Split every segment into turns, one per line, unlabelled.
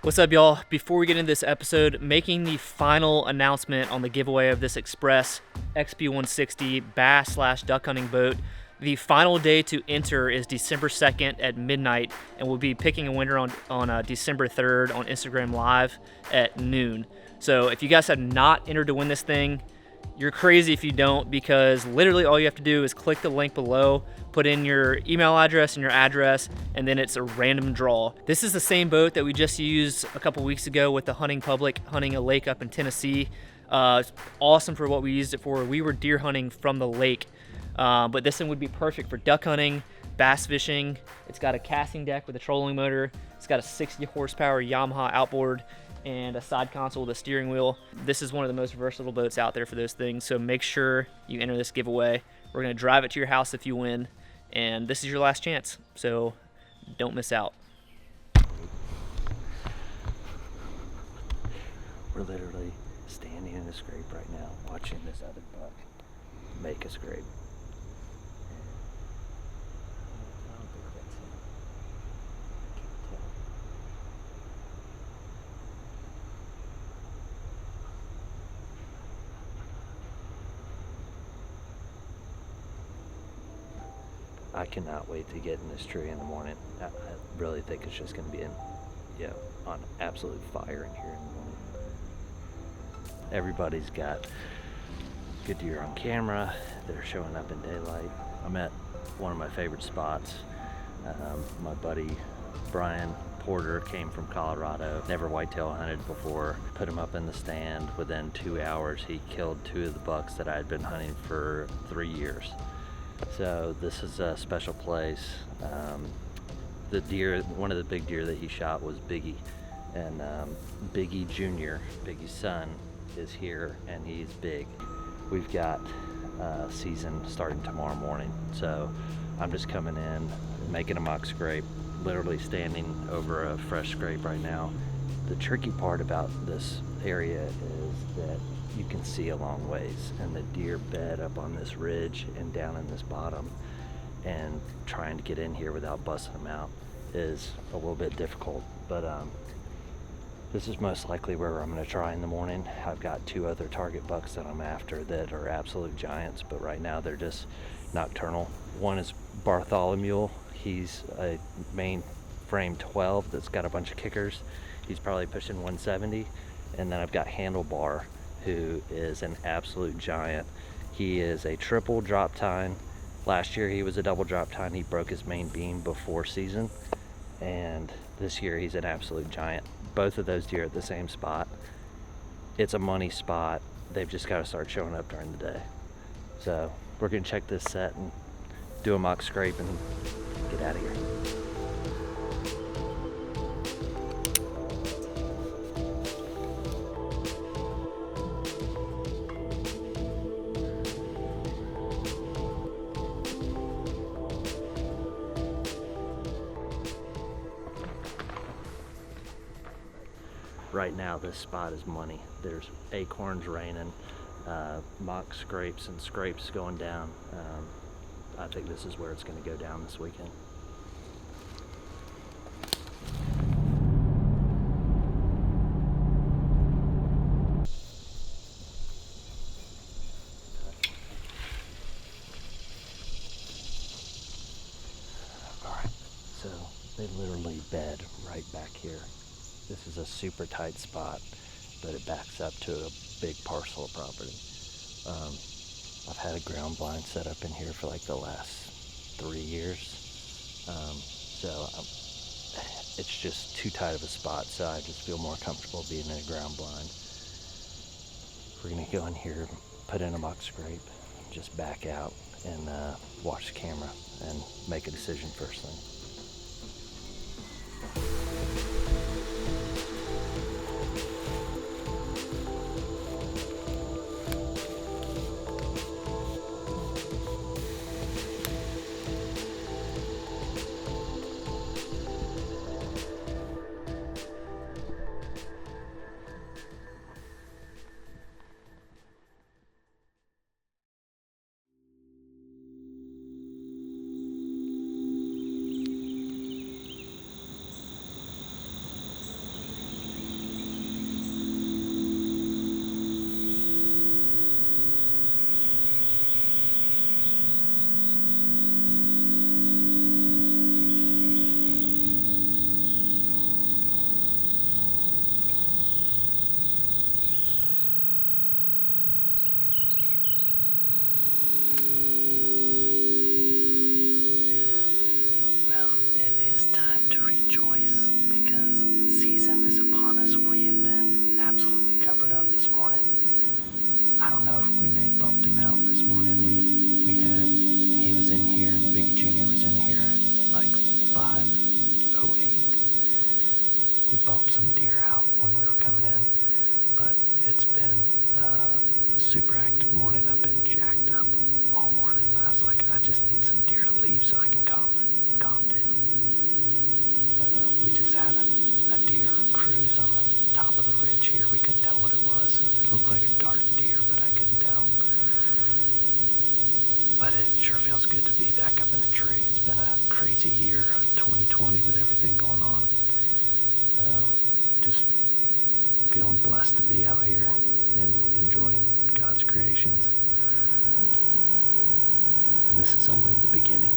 What's up, y'all? Before we get into this episode, making the final announcement on the giveaway of this Express XP160 bass/duck hunting boat. The final day to enter is December 2nd at midnight, and we'll be picking a winner on December 3rd on Instagram Live at noon. So if you guys have not entered to win this thing, you're crazy if you don't, because literally all you have to do is click the link below, put in your email address and your address, and then it's a random draw. This is the same boat that we just used a couple weeks ago with the hunting public, hunting a lake up in Tennessee. It's awesome for what we used it for. We were deer hunting from the lake, but this thing would be perfect for duck hunting, bass fishing. It's got a casting deck with a trolling motor. It's got a 60 horsepower Yamaha outboard and a side console with a steering wheel. This is one of the most versatile boats out there for those things, so make sure you enter this giveaway. We're gonna drive it to your house if you win, and this is your last chance, so don't miss out.
We're literally standing in a scrape right now, watching this other buck make a scrape. I don't think that's him. I can't tell. I cannot wait to get in this tree in the morning. I really think it's just going to be on absolute fire in here in the morning. Everybody's got good deer on camera. They're showing up in daylight. I'm at one of my favorite spots. My buddy Brian Porter came from Colorado, never whitetail hunted before, put him up in the stand. Within 2 hours, he killed 2 of the bucks that I had been hunting for 3 years. So this is a special place. The deer, one of the big deer that he shot was Biggie, and Biggie Jr., Biggie's son, is here, and he's big. We've got season starting tomorrow morning, so I'm just coming in, making a mock scrape, literally standing over a fresh scrape right now. The tricky part about this area is that you can see a long ways, and the deer bed up on this ridge and down in this bottom, and trying to get in here without busting them out is a little bit difficult, but this is most likely where I'm going to try in the morning. I've got 2 other target bucks that I'm after that are absolute giants, but right now they're just nocturnal. One is Bartholomule. He's a main frame 12 that's got a bunch of kickers. He's probably pushing 170. And then I've got Handlebar, who is an absolute giant. He is a triple drop tine. Last year he was a double drop tine. He broke his main beam before season, and this year he's an absolute giant. Both of those deer at the same spot. It's a money spot. They've just got to start showing up during the day. So we're gonna check this set and do a mock scrape and get out of here. Right now this spot is money. There's acorns raining, mock scrapes and scrapes going down. I think this is where it's going to go down this weekend. Alright, so they literally bed right back here. This is a super tight spot, but it backs up to a big parcel of property. I've had a ground blind set up in here for like the last 3 years. It's just too tight of a spot, so I just feel more comfortable being in a ground blind. We're gonna go in here, put in a mock scrape, just back out and watch the camera and make a decision first thing. because we have been absolutely covered up this morning. I don't know if we may have bumped him out this morning. He was in here, Biggie Jr. was in here at like 5:08. We bumped some deer out when we were coming in, but it's been a super active morning. I've been jacked up all morning. I was like, I just need some deer to leave so I can calm down. But we just had a deer cruise on the top of the ridge here. We couldn't tell what it was. It looked like a dark deer, but I couldn't tell. But it sure feels good to be back up in a tree. It's been a crazy year, 2020, with everything going on. Just feeling blessed to be out here and enjoying God's creations. And this is only the beginning.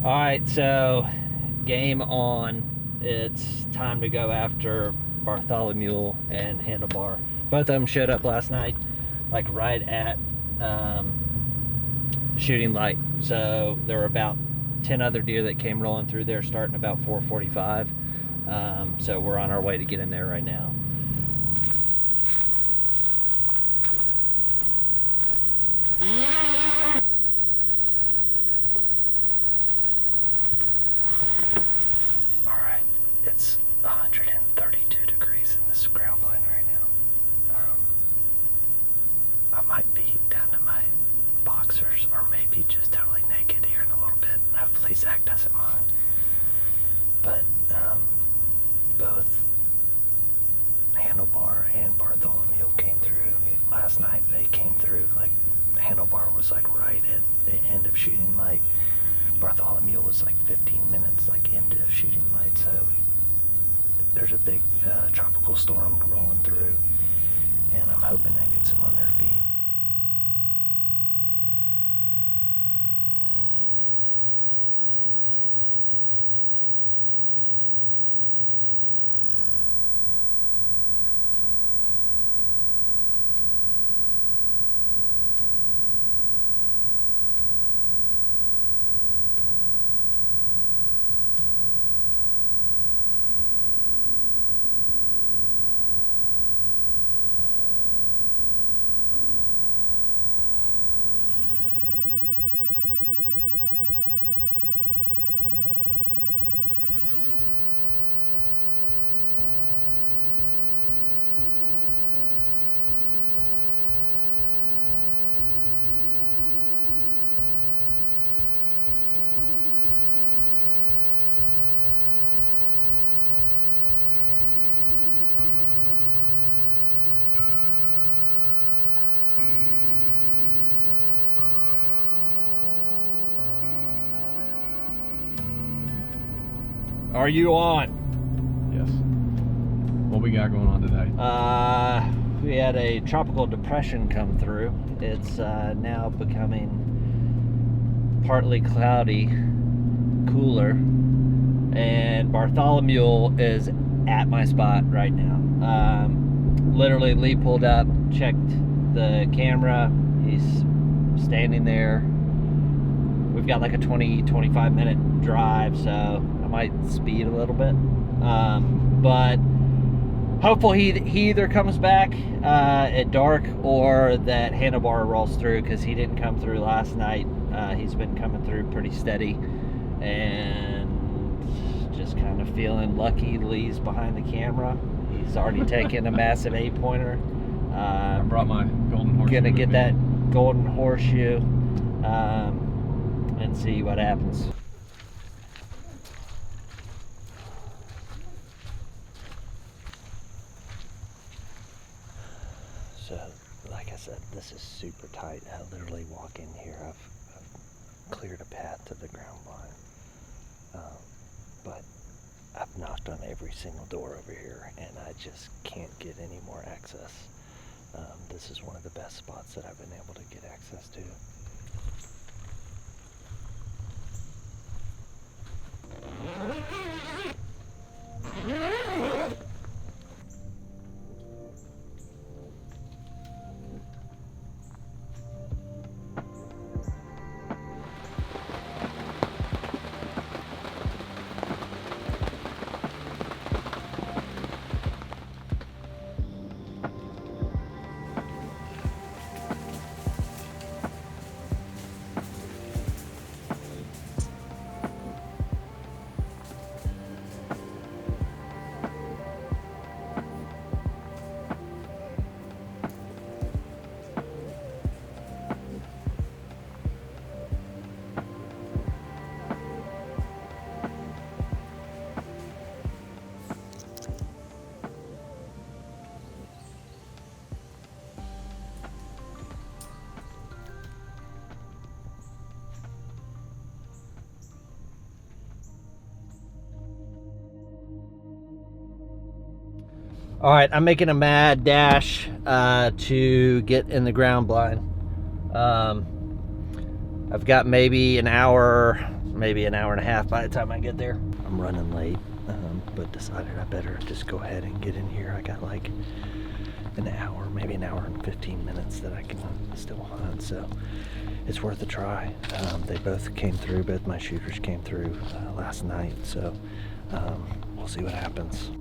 All right, so game on. It's time to go after Bartholomule and Handlebar. Both of them showed up last night, like right at shooting light. So there were about 10 other deer that came rolling through there starting about 4:45. So we're on our way to get in there right now. It's 132 degrees in this ground plane right now. I might be down to my boxers or maybe just totally naked here in a little bit. Hopefully Zach doesn't mind. But both Handlebar and Bartholomule came through. Last night they came through, like Handlebar was like right at the end of shooting light. Bartholomule was like 15 minutes like into shooting light, so there's a big tropical storm rolling through, and I'm hoping that gets them on their feet. Are you on?
Yes. What we got going on today?
We had a tropical depression come through. It's now becoming partly cloudy, cooler, and Bartholomule is at my spot right now. Literally, Lee pulled up, checked the camera. He's standing there. We've got like a 20-25 minute drive, so I might speed a little bit. But hopefully he either comes back at dark or that Handlebar rolls through, because he didn't come through last night. He's been coming through pretty steady, and just kind of feeling lucky Lee's behind the camera. He's already taken a massive 8-pointer.
I brought my golden horseshoe.
Gonna get that golden horseshoe and see what happens. So like I said, this is super tight. I literally walk in here, I've cleared a path to the ground blind. But I've knocked on every single door over here, and I just can't get any more access. This is one of the best spots that I've been able to get access to. All right, I'm making a mad dash to get in the ground blind. I've got maybe an hour and a half by the time I get there. I'm running late, but decided I better just go ahead and get in here. I got like an hour, maybe an hour and 15 minutes that I can still hunt, so it's worth a try. They both came through, both my shooters came through last night, so we'll see what happens.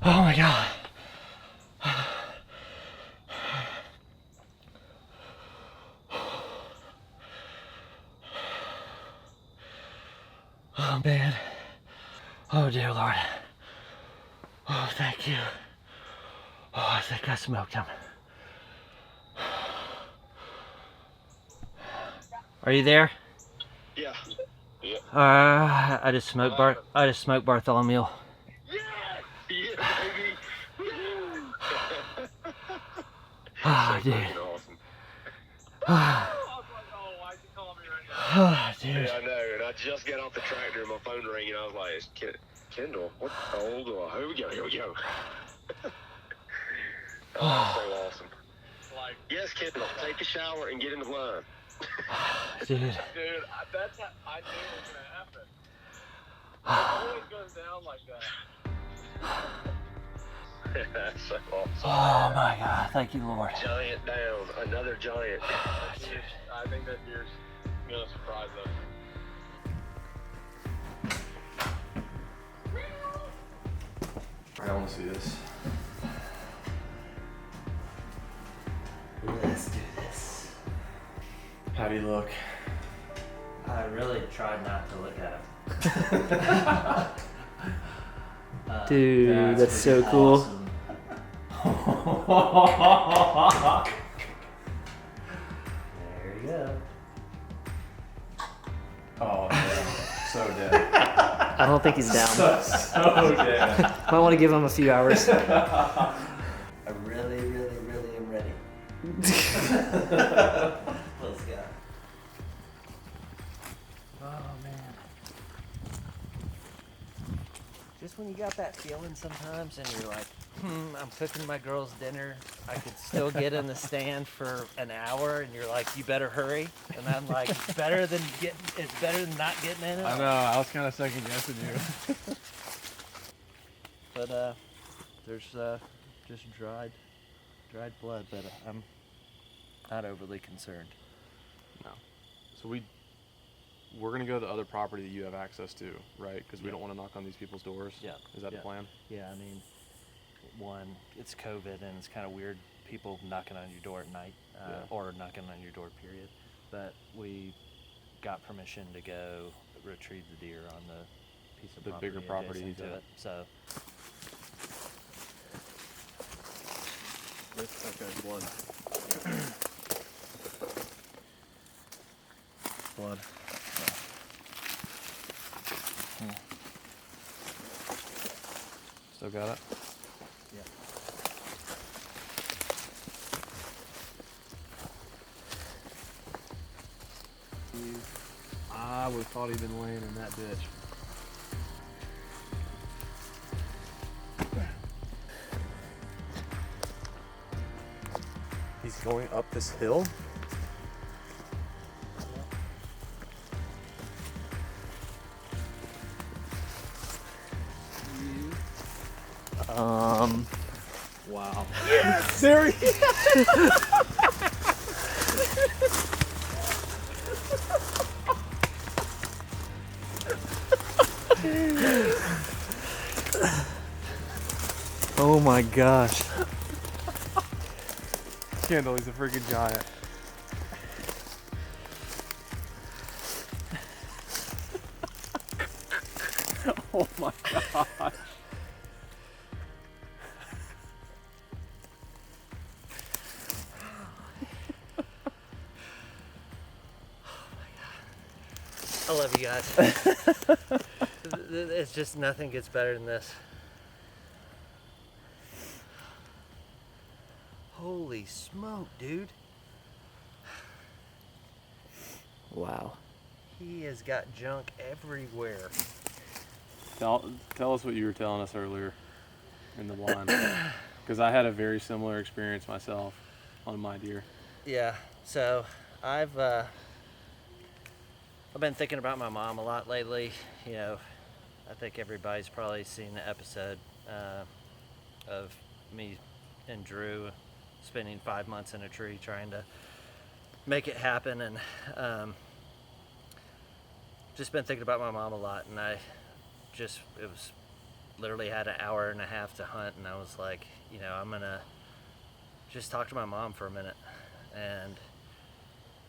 Oh my God. Oh man. Oh dear Lord. Oh, thank you. Oh, I think I smoked him. Are you there?
Yeah. Yeah.
I just smoked Bartholomule.
Yeah, baby.
Oh,
So
dude.
fucking awesome.
Oh, dude.
Yeah, I know. And I just got off the tractor and my phone ringing. I was like, it's Kendall, what the hell? Here we go. Here we go. Oh, so awesome. Like, yes, Kendall, take a shower and get in the blind.
Dude.
Dude, that's how I knew it was gonna happen. It always goes down like that.
That's so awesome.
Oh my God, thank you, Lord.
Giant down. Another giant.
Dude, I think that deer's gonna surprise us. Alright, I wanna see this.
Let's do this.
How do you look?
I really tried not to look at him.
Dude, that's so cool.
There you go.
Oh, man. So dead.
I don't think he's down.
So dead.
Might want to give him a few hours.
I really am ready. Let's go. Oh man. Just when you got that feeling sometimes and you're like, I'm cooking my girl's dinner. I could still get in the stand for an hour and you're like, you better hurry. And I'm like, it's better than not getting in it.
I know, I was kind of second guessing you.
But there's just dried blood, but I'm not overly concerned.
No. So we're gonna go to the other property that you have access to, right? Because we don't want to knock on these people's doors.
Yeah.
Is that the plan?
Yeah, I mean, one, it's COVID and it's kind of weird people knocking on your door at night or knocking on your door, period. But we got permission to go retrieve the deer on the piece of
The
property
bigger property
adjacent
he's
to
at.
it. So
Okay, blood. Blood. Still got it?
yeah.
I would have thought he'd been laying in that ditch. He's going up this hill? Wow. Serious?
Oh my gosh.
Kendall, he's a freaking giant. Oh my gosh.
I love you guys. It's just nothing gets better than this. Holy smoke, dude.
Wow.
He has got junk everywhere.
Tell us what you were telling us earlier in the blind. Because I had a very similar experience myself on my deer.
Yeah, so I've been thinking about my mom a lot lately. You know, I think everybody's probably seen the episode of me and Drew spending 5 months in a tree trying to make it happen, and just been thinking about my mom a lot. And it was literally had an hour and a half to hunt, and I was like, you know, I'm gonna just talk to my mom for a minute. And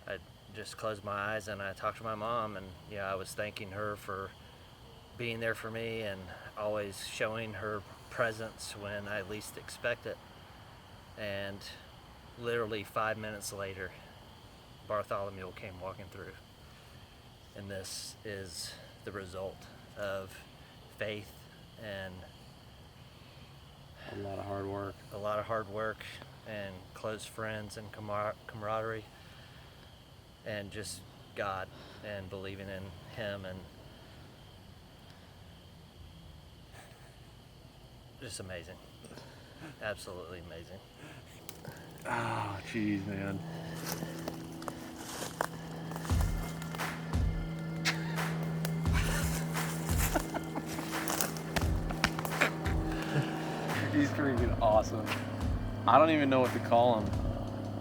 I just closed my eyes and I talked to my mom, and I was thanking her for being there for me and always showing her presence when I least expect it. And literally 5 minutes later, Bartholomule came walking through. And this is the result of faith and
A lot of hard work.
a lot of hard work and close friends and camaraderie and just God and believing in Him and just amazing. Absolutely amazing.
Oh, jeez, man. He's freaking awesome. I don't even know what to call him.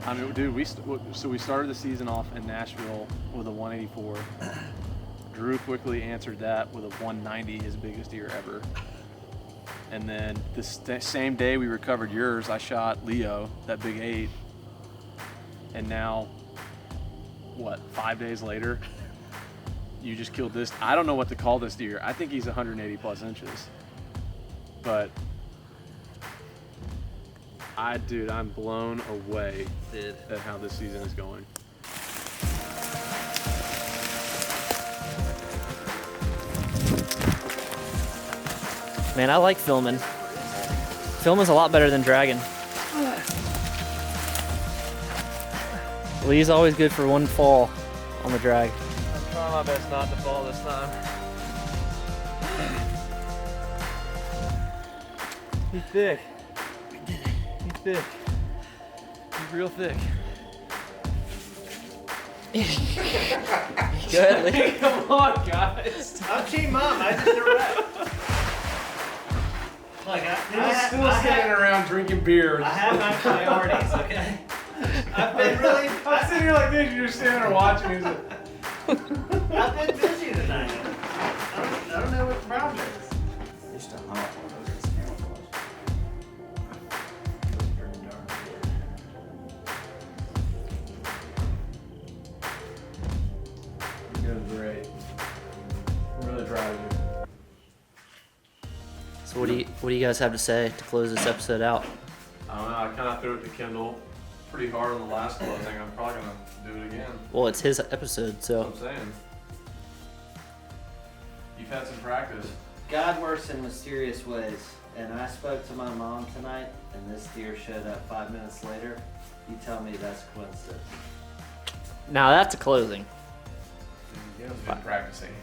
I mean, dude, we started the season off in Nashville with a 184. Drew quickly answered that with a 190, his biggest deer ever. And then the same day we recovered yours, I shot Leo, that big 8. And now, what, 5 days later, you just killed this. I don't know what to call this deer. I think he's 180 plus inches. But dude, I'm blown away at how this season is going.
Man, I like filming. Filming's a lot better than dragging. Lee's always good for one fall on the drag.
I'm trying my best not to fall this time. He's thick. He's thick. He's real thick.
Go ahead, Lee.
Come on, guys.
I'm Team Mom. I just direct. Like
He's still standing around drinking beer.
I have my priorities, okay? I've been really.
I'm sitting here like this, you're standing there watching me.
I've been busy tonight. I don't know what the problem is.
Just a hot one. Those are camouflage. Those are pretty darn good.
You're doing great. I'm really proud of you.
So what do you guys have to say to close this episode out?
I don't know, I kind of threw it to Kendall pretty hard on the last closing. I'm probably going to do it again.
Well, it's his episode,
That's
so.
what I'm saying. You've had some practice.
God works in mysterious ways, and I spoke to my mom tonight, and this deer showed up 5 minutes later. You tell me that's coincidence.
Now that's a closing.
You know, been practicing.